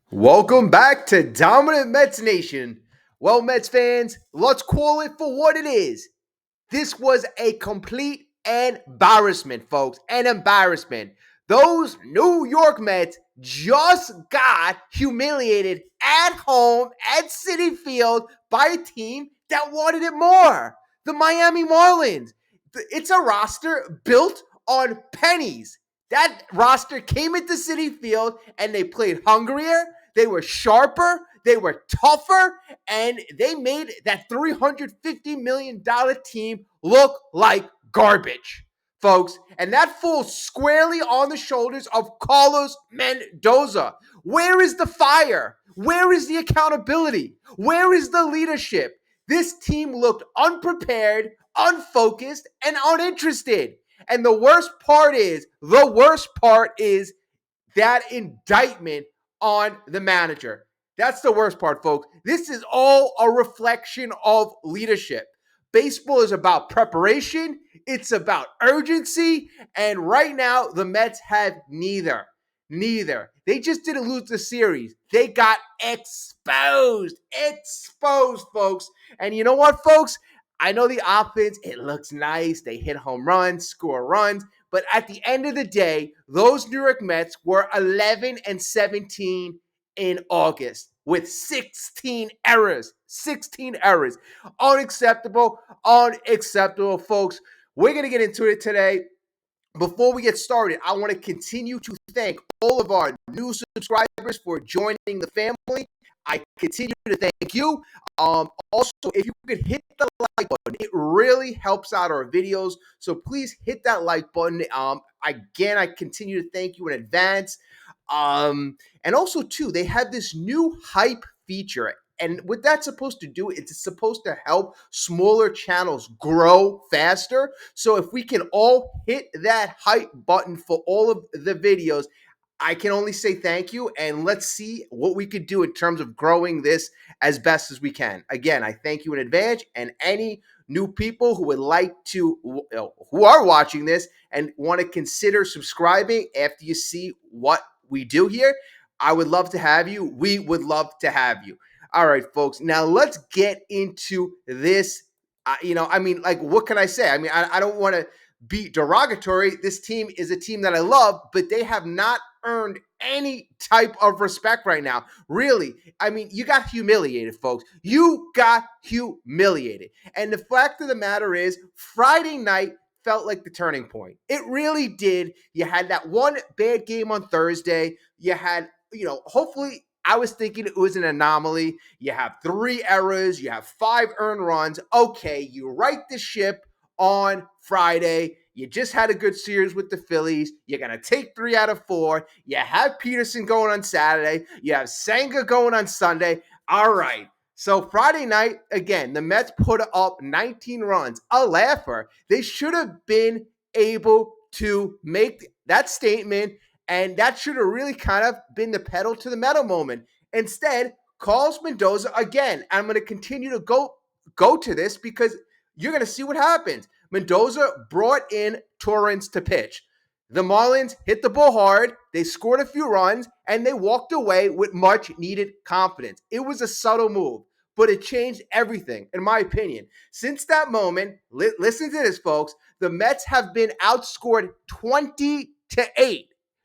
Welcome back to Dominant Mets Nation. Well, Mets fans, let's call it for what it is. This was a complete embarrassment, folks. An embarrassment. Those New York Mets just got humiliated at home at Citi Field by a team that wanted it more. The Miami Marlins. It's a roster built on pennies. That roster came into Citi Field and they played hungrier, they were sharper, they were tougher, and they made that $350 million team look like garbage, folks. And that falls squarely on the shoulders of Carlos Mendoza. Where is the fire? Where is the accountability? Where is the leadership? This team looked unprepared, unfocused, and uninterested. And the worst part is that indictment on the manager. That's the worst part, folks. This is all a reflection of leadership. Baseball is about preparation, it's about urgency, and right now the Mets have neither. Neither. They just didn't lose the series. They got exposed. Exposed, folks. And you know what, folks? I know the offense, it looks nice. They hit home runs, score runs. But at the end of the day, those New York Mets were 11-17 in August with 16 errors. 16 errors. Unacceptable. Unacceptable, folks. We're going to get into it today. Before we get started, I want to continue to thank all of our new subscribers for joining the family. I continue to thank you. Also, if you could hit the like button, it really helps out our videos. So please hit that like button. Again, I continue to thank you in advance. And also, too, they have this new hype feature. And what that's supposed to do, it's supposed to help smaller channels grow faster. So if we can all hit that hype button for all of the videos, I can only say thank you, and let's see what we could do in terms of growing this as best as we can. Again, I thank you in advance, and any new people who would like to, who are watching this and want to consider subscribing after you see what we do here, I would love to have you. We would love to have you. All right, folks. Now let's get into this. What can I say? I don't want to be derogatory. This team is a team that I love, but they have not earned any type of respect right now. Really, you got humiliated, folks. You got humiliated. And the fact of the matter is, Friday night felt like the turning point. It really did. You had that one bad game on Thursday. You had, hopefully, I was thinking it was an anomaly. You have 3 errors. You have 5 earned runs. Okay, you right the ship on Friday. You just had a good series with the Phillies. You're going to take 3 out of 4. You have Peterson going on Saturday. You have Senga going on Sunday. All right. So Friday night, again, the Mets put up 19 runs. A laugher. They should have been able to make that statement, and that should have really kind of been the pedal to the metal moment. Instead, Carlos Mendoza, again, I'm going to continue to go to this because you're going to see what happens. Mendoza brought in Torrance to pitch. The Marlins hit the ball hard, they scored a few runs, and they walked away with much needed confidence. It was a subtle move, but it changed everything, in my opinion. Since that moment, listen to this, folks, the Mets have been outscored 20-8,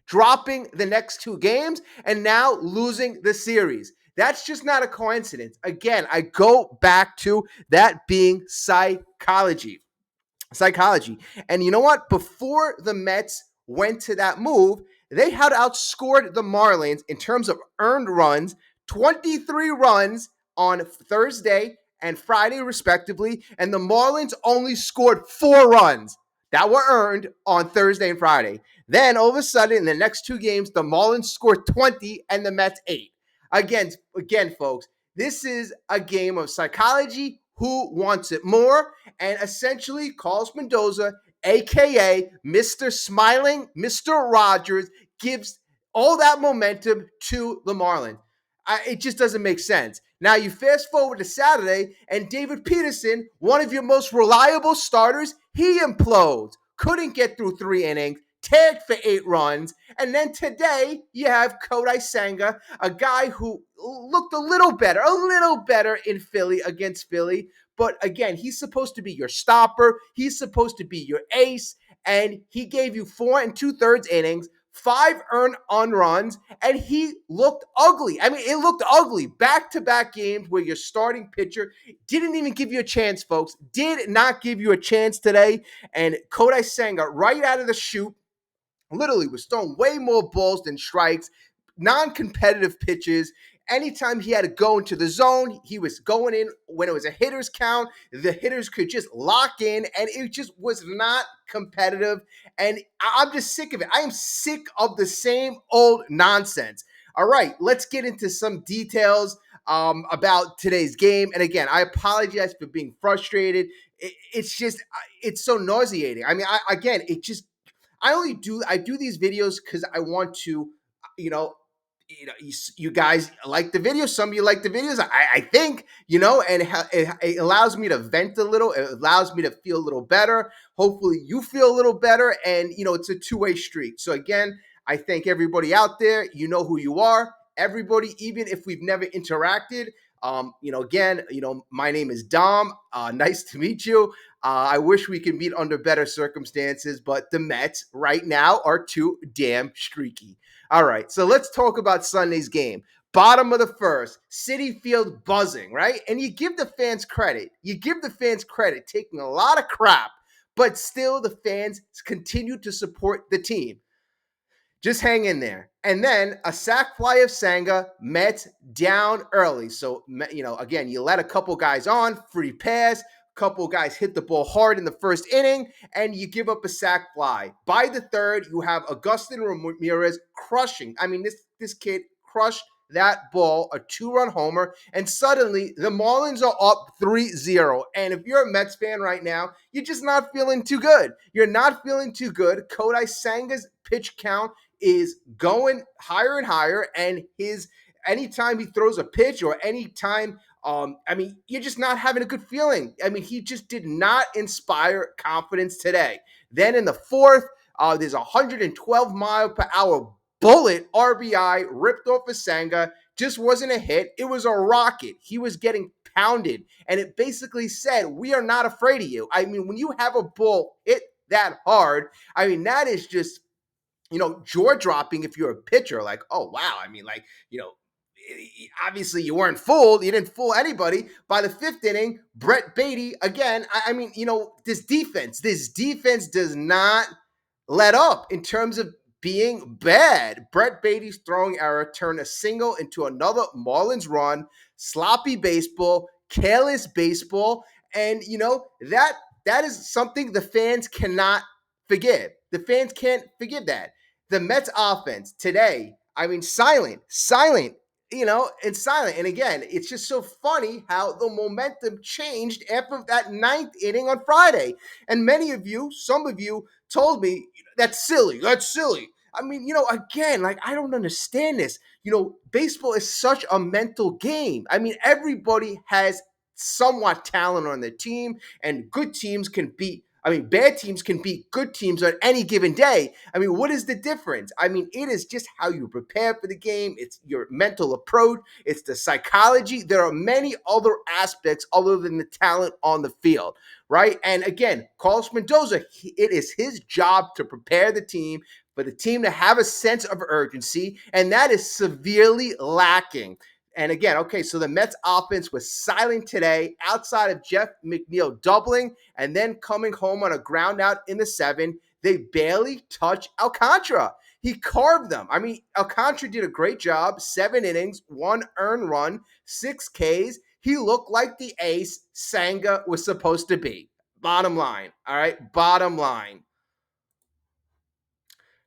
dropping the next 2 games and now losing the series. That's just not a coincidence. Again, I go back to that being psychology. And you know what? Before the Mets went to that move, they had outscored the Marlins in terms of earned runs, 23 runs on Thursday and Friday, respectively. And the Marlins only scored 4 runs that were earned on Thursday and Friday. Then, all of a sudden, in the next 2 games, the Marlins scored 20 and the Mets 8. Again, folks, this is a game of psychology. Who wants it more? And essentially, Carlos Mendoza, a.k.a. Mr. Smiling, Mr. Rogers, gives all that momentum to the Marlins. It just doesn't make sense. Now, you fast forward to Saturday, and David Peterson, one of your most reliable starters, he implodes. Couldn't get through 3 innings. tagged for 8 runs. And then today you have Kodai Senga, a guy who looked a little better in Philly against Philly. But again, he's supposed to be your stopper. He's supposed to be your ace. And he gave you 4 2/3 innings, 5 earned runs, and he looked ugly. I mean, it looked ugly. Back-to-back games where your starting pitcher didn't even give you a chance, folks. Did not give you a chance today. And Kodai Senga, right out of the chute, literally was throwing way more balls than strikes, non-competitive pitches. Anytime he had to go into the zone, he was going in when it was a hitter's count. The hitters could just lock in, and it just was not competitive. And I'm just sick of it. I am sick of the same old nonsense. All right, let's get into some details about today's game. And again, I apologize for being frustrated. It's just, it's so nauseating. I mean, I do these videos because I want to, you know, you guys like the videos. Some of you like the videos. I think, and it allows me to vent a little. It allows me to feel a little better. Hopefully you feel a little better. And, it's a two-way street. So again, I thank everybody out there. You know who you are. Everybody, even if we've never interacted, again, my name is Dom. Nice to meet you. I wish we could meet under better circumstances, but the Mets right now are too damn streaky. All right, so let's talk about Sunday's game. Bottom of the first, Citi Field buzzing, right? And you give the fans credit. Taking a lot of crap, but still the fans continue to support the team. Just hang in there. And then a sac fly of Senga, Mets down early. So, again, you let a couple guys on, free pass, couple guys hit the ball hard in the first inning, and you give up a sac fly. By the third, you have Agustin Ramirez crushing. I mean, this kid crushed that ball, a 2-run homer, and suddenly the Marlins are up 3-0. And if you're a Mets fan right now, you're just not feeling too good. You're not feeling too good. Kodai Senga's pitch count is going higher and higher, and anytime he throws a pitch or anytime you're just not having a good feeling. I mean, he just did not inspire confidence today. Then in the fourth, there's a 112-mile-per-hour bullet RBI ripped off of Senga. Just wasn't a hit. It was a rocket. He was getting pounded, and it basically said, we are not afraid of you. I mean, when you have a ball hit that hard, I mean, that is just, jaw-dropping if you're a pitcher. Like, oh, wow. I mean, obviously you weren't fooled. You didn't fool anybody. By the fifth inning, Brett Baty, again, this defense does not let up in terms of being bad. Brett Baty's throwing error turned a single into another Marlins run, sloppy baseball, careless baseball, and, that is something the fans cannot forgive. The fans can't forgive that. The Mets offense today, silent. It's silent. And again, it's just so funny how the momentum changed after that ninth inning on Friday. And some of you told me, that's silly. Again, I don't understand this. Baseball is such a mental game. I mean, everybody has somewhat talent on their team, and bad teams can beat good teams on any given day. I mean, what is the difference? I mean, it is just how you prepare for the game. It's your mental approach. It's the psychology. There are many other aspects other than the talent on the field, right? And again, Carlos Mendoza, it is his job to prepare the team, for the team to have a sense of urgency, and that is severely lacking. And again, okay, so the Mets offense was silent today outside of Jeff McNeil doubling and then coming home on a ground out in the 7th. They barely touched Alcantara. He carved them. I mean, Alcantara did a great job. 7 innings, 1 earned run, 6 Ks. He looked like the ace Senga was supposed to be. Bottom line, all right? Bottom line.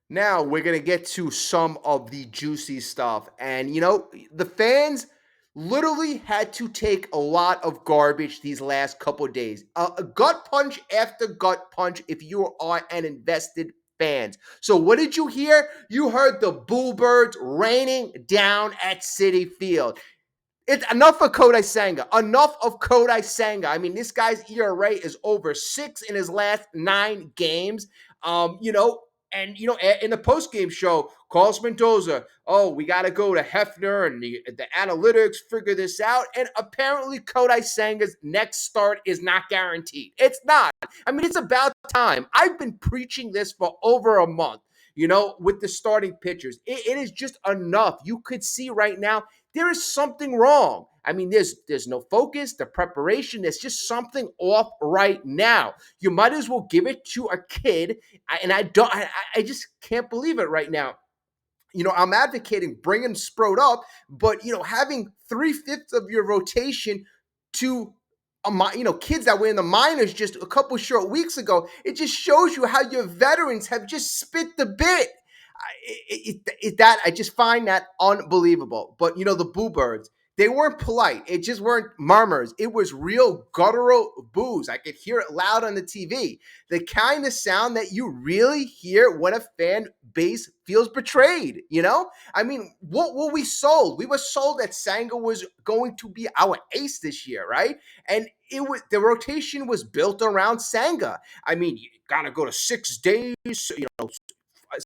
Now we're going to get to some of the juicy stuff. And, the fans literally had to take a lot of garbage these last couple of days. A gut punch after gut punch if you are an invested fans. So what did you hear? You heard the Bullbirds raining down at Citi Field. It's enough of Kodai Senga. Enough of Kodai Senga. I mean, this guy's ERA is over 6 in his last 9 games. And, in the post-game show, Carlos Mendoza, oh, we got to go to Hefner and the analytics, figure this out. And apparently Kodai Senga's next start is not guaranteed. It's not. I mean, it's about time. I've been preaching this for over a month, with the starting pitchers. It is just enough. You could see right now there is something wrong. I mean, there's no focus, the preparation. There's just something off right now. You might as well give it to a kid. I just can't believe it right now. I'm advocating bringing Sprout up, but having 3/5 of your rotation to kids that were in the minors just a couple short weeks ago, it just shows you how your veterans have just spit the bit. I just find that unbelievable. But the Boo Birds, they weren't polite. It just weren't murmurs. It was real guttural boos. I could hear it loud on the TV. The kind of sound that you really hear when a fan base feels betrayed. I mean, what were we sold? We were sold that Senga was going to be our ace this year, right? And the rotation was built around Senga. I mean, you gotta go to 6 days,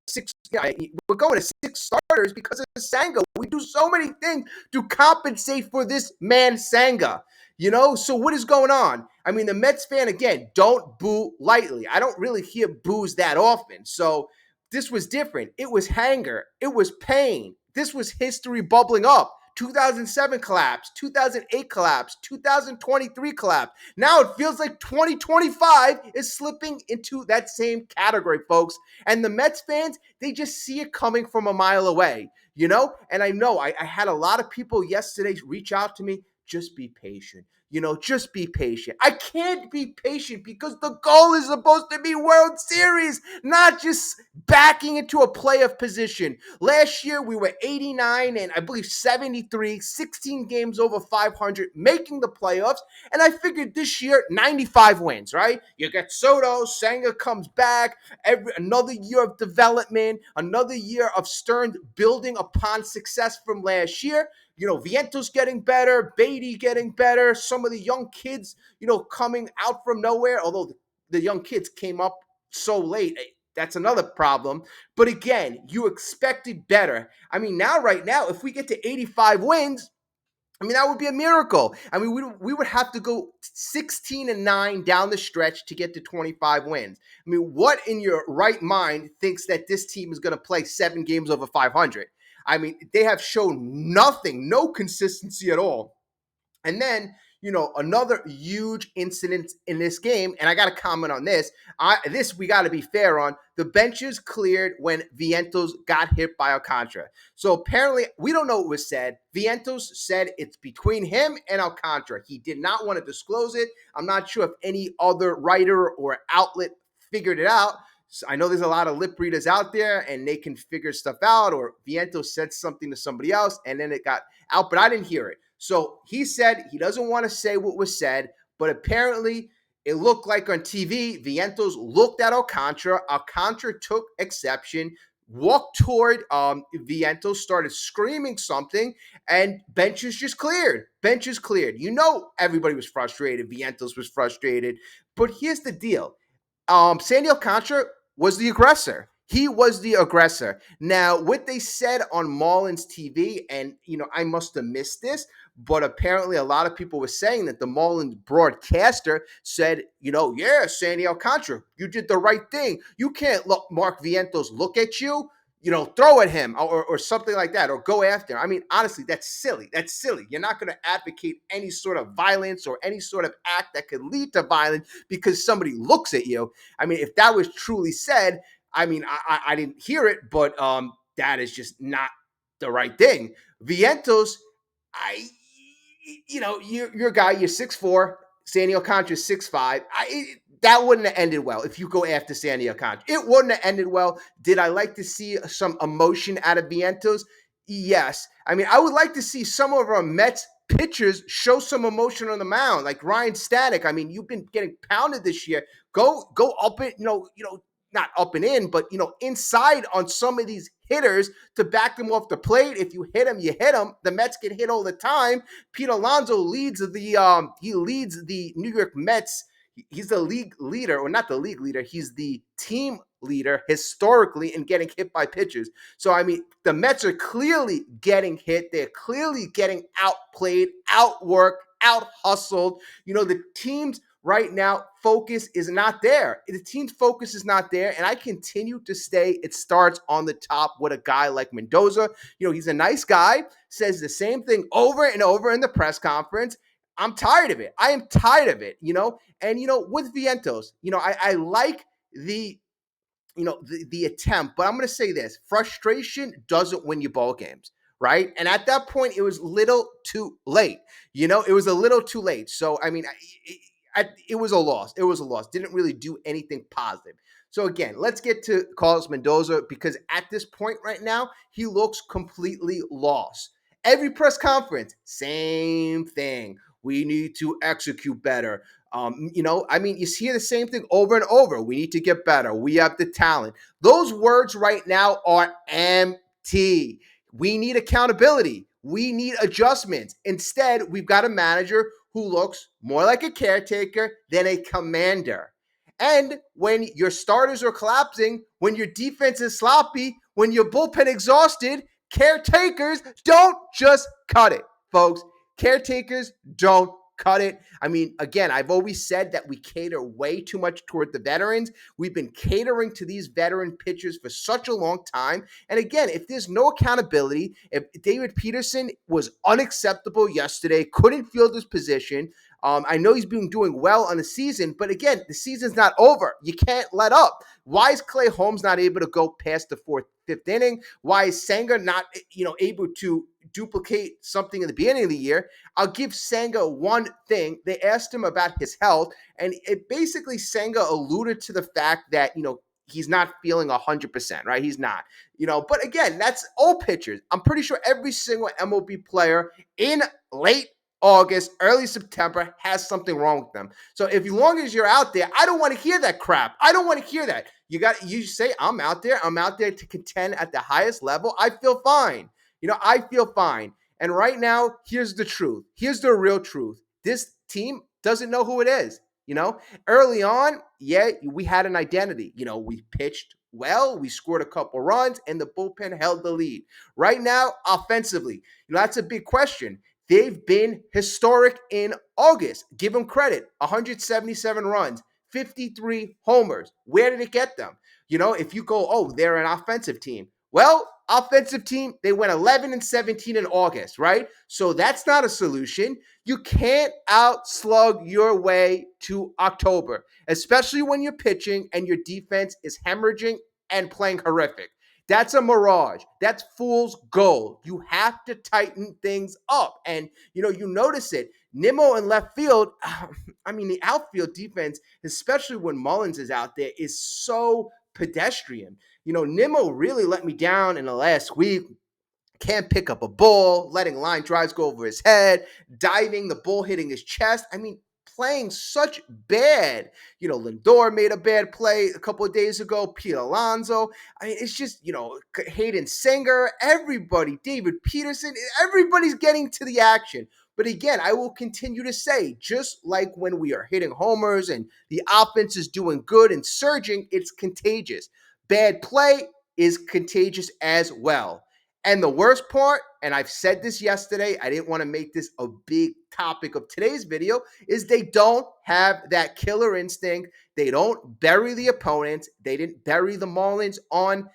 six. Yeah, we're going to 6 starters because of Senga. We do so many things to compensate for this man Senga. So what is going on? I mean, the Mets fan, again, don't boo lightly. I don't really hear boos that often. So this was different. It was anger. It was pain. This was history bubbling up. 2007 collapse, 2008 collapse, 2023 collapse. Now it feels like 2025 is slipping into that same category, folks. And the Mets fans, they just see it coming from a mile away, And I know I had a lot of people yesterday reach out to me. Just be patient. Just be patient. I can't be patient because the goal is supposed to be World Series, not just backing into a playoff position. Last year, we were 89 and I believe 73, 16 games over 500, making the playoffs. And I figured this year, 95 wins, right? You get Soto, Senga comes back, another year of development, another year of Stern building upon success from last year. Vientos getting better, Beatty getting better, some of the young kids, coming out from nowhere, although the young kids came up so late. That's another problem. But again, you expected better. I mean, right now, if we get to 85 wins, I mean, that would be a miracle. I mean, we would have to go 16-9 down the stretch to get to 25 wins. I mean, what in your right mind thinks that this team is going to play 7 games over 500? I mean, they have shown nothing, no consistency at all. And then, another huge incident in this game, and I got to comment on this. This we got to be fair on. The benches cleared when Vientos got hit by Alcantara. So apparently, we don't know what was said. Vientos said it's between him and Alcantara. He did not want to disclose it. I'm not sure if any other writer or outlet figured it out. So I know there's a lot of lip readers out there and they can figure stuff out, or Vientos said something to somebody else and then it got out, but I didn't hear it. So he said he doesn't want to say what was said, but apparently it looked like on TV, Vientos looked at Alcantara. Alcantara took exception, walked toward Vientos, started screaming something, and benches just cleared. Benches cleared. Everybody was frustrated. Vientos was frustrated. But here's the deal. Sandy Alcantara was the aggressor. He was the aggressor. Now, what they said on Marlins TV, and, I must have missed this, but apparently a lot of people were saying that the Marlins broadcaster said, yeah, Sandy Alcantara, you did the right thing. You can't let Mark Vientos look at you, throw at him or something like that, or go after him. I mean, honestly, that's silly. That's silly. You're not going to advocate any sort of violence or any sort of act that could lead to violence because somebody looks at you. I mean, if that was truly said, I mean, I didn't hear it, but that is just not the right thing. Vientos, you're a guy, you're 6'4", Sandy Alcantara's 6'5". That wouldn't have ended well if you go after Sandy Alcantara. It wouldn't have ended well. Did I like to see some emotion out of Vientos? Yes. I mean, I would like to see some of our Mets pitchers show some emotion on the mound, like Ryan Stanek. I mean, you've been getting pounded this year. Go up it, not up and in, but, inside on some of these hitters to back them off the plate. If you hit them, you hit them. The Mets get hit all the time. Pete Alonso leads the New York Mets. He's the league leader, or not the league leader. He's the team leader historically in getting hit by pitchers. So, I mean, the Mets are clearly getting hit. They're clearly getting outplayed, outworked, out hustled. The team's right now focus is not there. The team's focus is not there. And I continue to say it starts on the top with a guy like Mendoza. He's a nice guy, says the same thing over and over in the press conference. I'm tired of it. I am tired of it, And, with Vientos, I like the attempt, but I'm going to say this: frustration doesn't win you ball games, right? And at that point, it was little too late. It was a little too late. So, I mean, it was a loss. It was a loss. Didn't really do anything positive. So again, let's get to Carlos Mendoza, because at this point right now, he looks completely lost. Every press conference, same thing. We need to execute better. You hear the same thing over and over. We need to get better. We have the talent. Those words right now are empty. We need accountability. We need adjustments. Instead, we've got a manager who looks more like a caretaker than a commander. And when your starters are collapsing, when your defense is sloppy, when your bullpen exhausted, caretakers don't just cut it, folks. Caretakers don't cut it. I mean, again, I've always said that we cater way too much toward the veterans. We've been catering to these veteran pitchers for such a long time. And again, if there's no accountability, if David Peterson was unacceptable yesterday, couldn't field his position. I know he's been doing well on the season, but again, the season's not over. You can't let up. Why is Clay Holmes not able to go past the fifth inning? Why is Senga not, able to duplicate something in the beginning of the year? I'll give Senga one thing. They asked him about his health, and it basically Senga alluded to the fact that, he's not feeling 100%, right? He's not, but again, that's all pitchers. I'm pretty sure every single MLB player in late August, early September has something wrong with them. So as long as you're out there, I don't want to hear that crap. I don't want to hear that. You say, I'm out there to contend at the highest level. I feel fine. I feel fine. And right now, here's the truth. Here's the real truth. This team doesn't know who it is. Early on, we had an identity. We pitched well, we scored a couple runs, and the bullpen held the lead. Right now, offensively, that's a big question. They've been historic in August. Give them credit. 177 runs, 53 homers. Where did it get them? If you go, they're an offensive team. Well, offensive team, they went 11-17 in August, right? So that's not a solution. You can't outslug your way to October, especially when you're pitching and your defense is hemorrhaging and playing horrific. That's a mirage. That's fool's gold. You have to tighten things up. And, you notice it. Nimmo in left field, the outfield defense, especially when Mullins is out there, is so pedestrian. Nimmo really let me down in the last week. Can't pick up a ball, letting line drives go over his head, diving, the ball hitting his chest. Playing such bad. Lindor made a bad play a couple of days ago. Pete Alonso. It's just, Hayden Singer, everybody, David Peterson, everybody's getting to the action. But again, I will continue to say, just like when we are hitting homers and the offense is doing good and surging, it's contagious. Bad play is contagious as well. And the worst part, and I've said this yesterday, I didn't want to make this a big topic of today's video, is they don't have that killer instinct. They don't bury the opponents. They didn't bury the Marlins on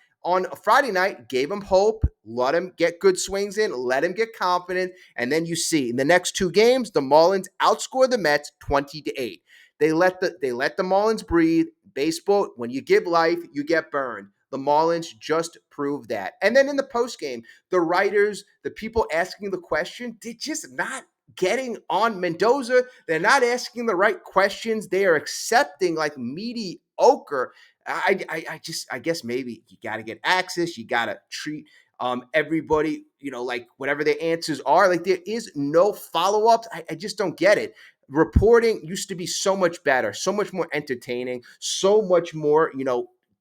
Friday night, gave them hope, let them get good swings in, let them get confident, and then you see in the next two games, the Marlins outscore the Mets 20-8. They let the Marlins breathe. Baseball, when you give life, you get burned. The Marlins just proved that. And then in the postgame, the writers, the people asking the question, they're just not getting on Mendoza. They're not asking the right questions. They are accepting like mediocre. I guess maybe you got to get access. You got to treat everybody, like whatever their answers are. Like there is no follow-ups. I just don't get it. Reporting used to be so much better, so much more entertaining, so much more,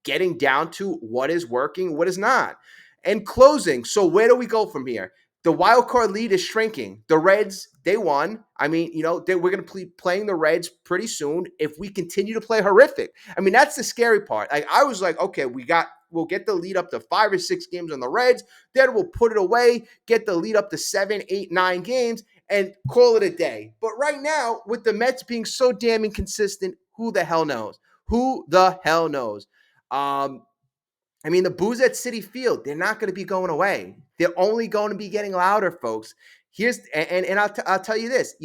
getting down to what is working, what is not. And closing. So where do we go from here? The wild card lead is shrinking. The Reds, they won. I mean, we're going to be playing the Reds pretty soon if we continue to play horrific. I mean, that's the scary part. Like, I was like, okay, we'll get the lead up to 5 or 6 games on the Reds. Then we'll put it away, get the lead up to 7, 8, 9 games, and call it a day. But right now, with the Mets being so damn inconsistent, who the hell knows? Who the hell knows? I mean, the boos at Citi Field, they're not going to be going away. They're only going to be getting louder, folks. I'll tell you this,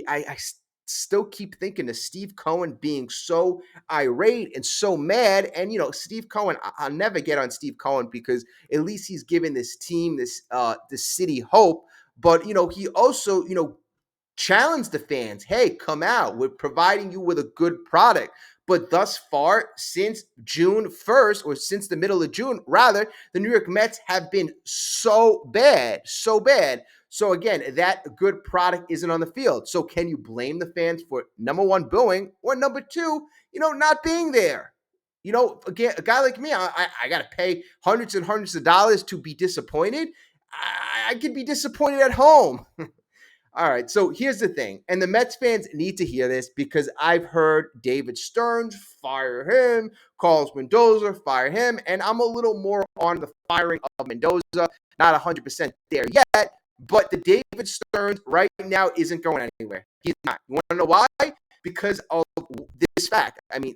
I still keep thinking of Steve Cohen being so irate and so mad. And, Steve Cohen, I'll never get on Steve Cohen because at least he's given this team, this city hope. But, he also, challenge the fans. Hey, come out. We're providing you with a good product. But thus far, since June 1st, or since the middle of June, rather, the New York Mets have been so bad, so bad. So again, that good product isn't on the field. So can you blame the fans for, number one, booing, or number two, not being there? Again, a guy like me, I got to pay hundreds and hundreds of dollars to be disappointed. I could be disappointed at home. All right, so here's the thing, and the Mets fans need to hear this because I've heard David Stearns fire him, Carlos Mendoza fire him, and I'm a little more on the firing of Mendoza, not 100% there yet, but the David Stearns right now isn't going anywhere. He's not. You want to know why? Because of this fact. I mean,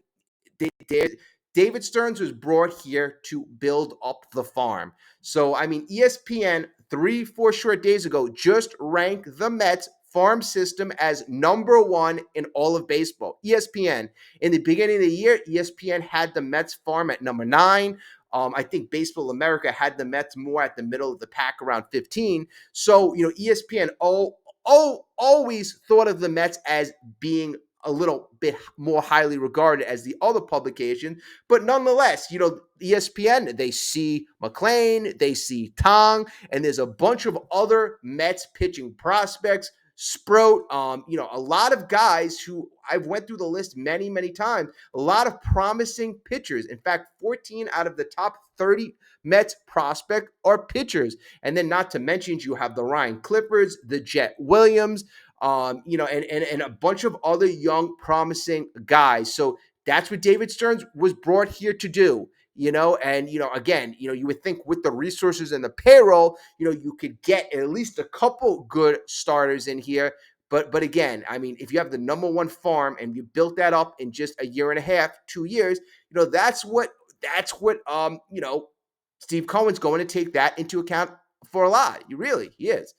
David Stearns was brought here to build up the farm. So, I mean, ESPN 3-4 short days ago just ranked the Mets farm system as number one in all of baseball. ESPN. In the beginning of the year, ESPN had the Mets farm at number 9. I think Baseball America had the Mets more at the middle of the pack around 15. So, ESPN always thought of the Mets as being a little bit more highly regarded as the other publication. But nonetheless, ESPN, they see McClain, they see Tong, and there's a bunch of other Mets pitching prospects. Sprout, a lot of guys who I've went through the list many, many times, a lot of promising pitchers. In fact, 14 out of the top 30 Mets prospect are pitchers. And then not to mention, you have the Ryan Clippards, the Jet Williams, and a bunch of other young, promising guys. So that's what David Stearns was brought here to do. Again, you would think with the resources and the payroll, you could get at least a couple good starters in here. But again, I mean, if you have the number one farm and you built that up in just a year and a half, 2 years, that's what Steve Cohen's going to take that into account for a lot. He is.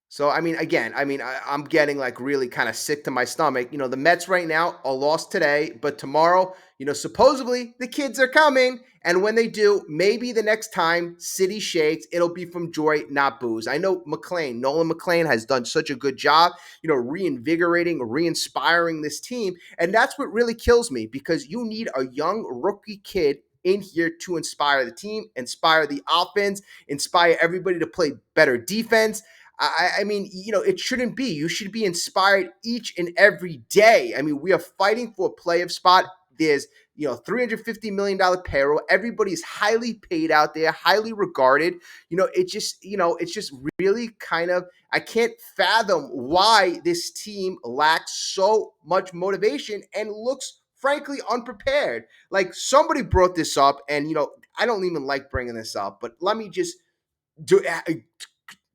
So, I mean, again, I'm getting like really kind of sick to my stomach. The Mets right now are lost today, but tomorrow, supposedly the kids are coming. And when they do, maybe the next time City shakes, it'll be from joy, not booze. I know Nolan McClain has done such a good job, reinvigorating, re-inspiring this team. And that's what really kills me because you need a young rookie kid in here to inspire the team, inspire the offense, inspire everybody to play better defense. I mean, it shouldn't be. You should be inspired each and every day. I mean, we are fighting for a playoff spot. There's, $350 million payroll. Everybody's highly paid out there, highly regarded. It's just really kind of, I can't fathom why this team lacks so much motivation and looks, frankly, unprepared. Like, somebody brought this up, and, I don't even like bringing this up, but let me just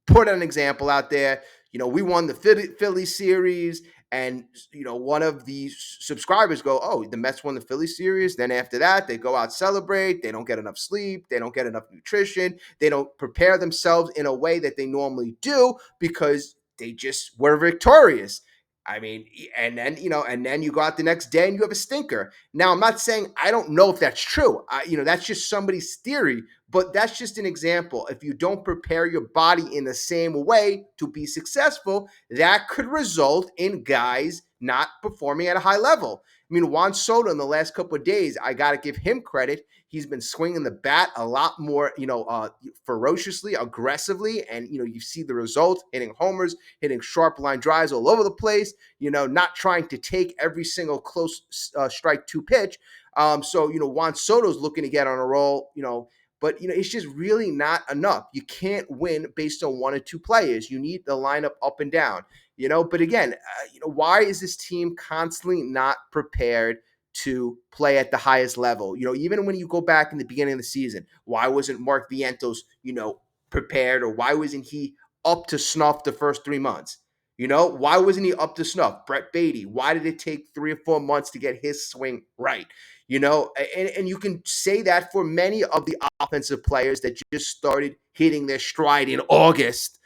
put an example out there. We won the Philly series, and one of the subscribers go, "Oh, the Mets won the Philly series." Then after that, they go out, celebrate. They don't get enough sleep. They don't get enough nutrition. They don't prepare themselves in a way that they normally do because they just were victorious. I mean, and then you go out the next day and you have a stinker. Now, I'm not saying I don't know if that's true. That's just somebody's theory. But that's just an example. If you don't prepare your body in the same way to be successful, that could result in guys not performing at a high level. I mean, Juan Soto in the last couple of days, I got to give him credit. He's been swinging the bat a lot more, ferociously, aggressively. And, you see the results, hitting homers, hitting sharp line drives all over the place, not trying to take every single close strike 2 pitch. So, Juan Soto's looking to get on a roll, but it's just really not enough. You can't win based on one or two players. You need the lineup up and down. But again, why is this team constantly not prepared to play at the highest level? Even when you go back in the beginning of the season, why wasn't Mark Vientos, prepared, or why wasn't he up to snuff the first 3 months? Why wasn't he up to snuff? Brett Beatty, why did it take 3 or 4 months to get his swing right? And you can say that for many of the offensive players that just started hitting their stride in August.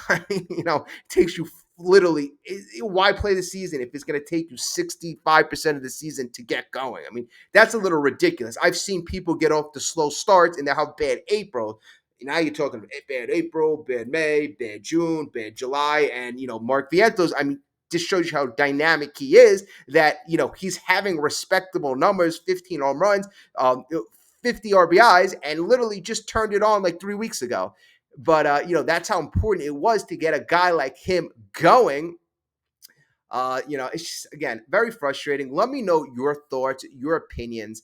I mean, it takes you literally, why play the season if it's going to take you 65% of the season to get going? I mean, that's a little ridiculous. I've seen people get off the slow starts and they have bad April. Now you're talking bad April, bad May, bad June, bad July, and Mark Vientos. I mean, just shows you how dynamic he is. That he's having respectable numbers, 15 home runs, 50 RBIs, and literally just turned it on like 3 weeks ago. But that's how important it was to get a guy like him going. It's just, again, very frustrating. Let me know your thoughts, your opinions.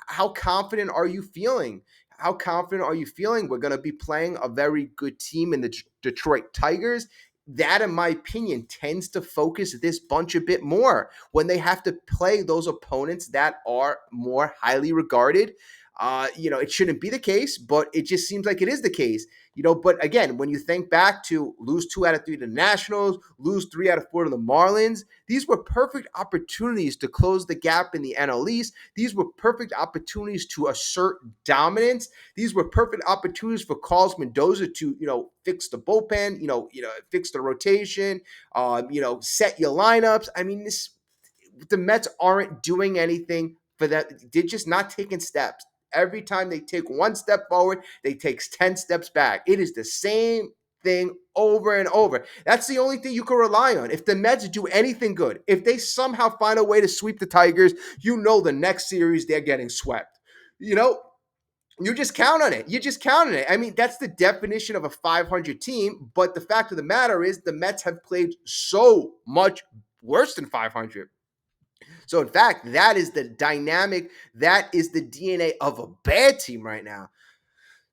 How confident are you feeling? How confident are you feeling we're going to be playing a very good team in the Detroit Tigers? That, in my opinion, tends to focus this bunch a bit more when they have to play those opponents that are more highly regarded. It shouldn't be the case, but it just seems like it is the case. But again, when you think back to lose 2 out of 3 to the Nationals, lose 3 out of 4 to the Marlins, these were perfect opportunities to close the gap in the NL East. These were perfect opportunities to assert dominance. These were perfect opportunities for Carlos Mendoza to, fix the bullpen, fix the rotation, set your lineups. I mean, the Mets aren't doing anything for that. They're just not taking steps. Every time they take one step forward, they take 10 steps back. It is the same thing over and over. That's the only thing you can rely on. If the Mets do anything good, if they somehow find a way to sweep the Tigers, the next series they're getting swept. You just count on it. You just count on it. I mean, that's the definition of a 500 team. But the fact of the matter is the Mets have played so much worse than 500. So, in fact, that is the dynamic, that is the DNA of a bad team right now.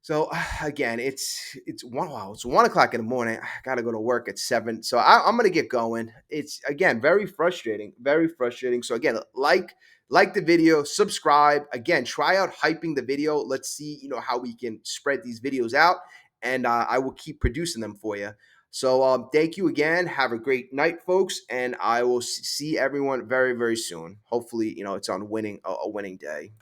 So again, it's 1 o'clock in the morning. I gotta go to work at 7, so I'm gonna get going. It's, again, very frustrating, very frustrating. So again, like the video, subscribe. Again, try out hyping the video. Let's see how we can spread these videos out, and I will keep producing them for you. So thank you again. Have a great night, folks, and I will see everyone very, very soon. Hopefully, it's on a winning day.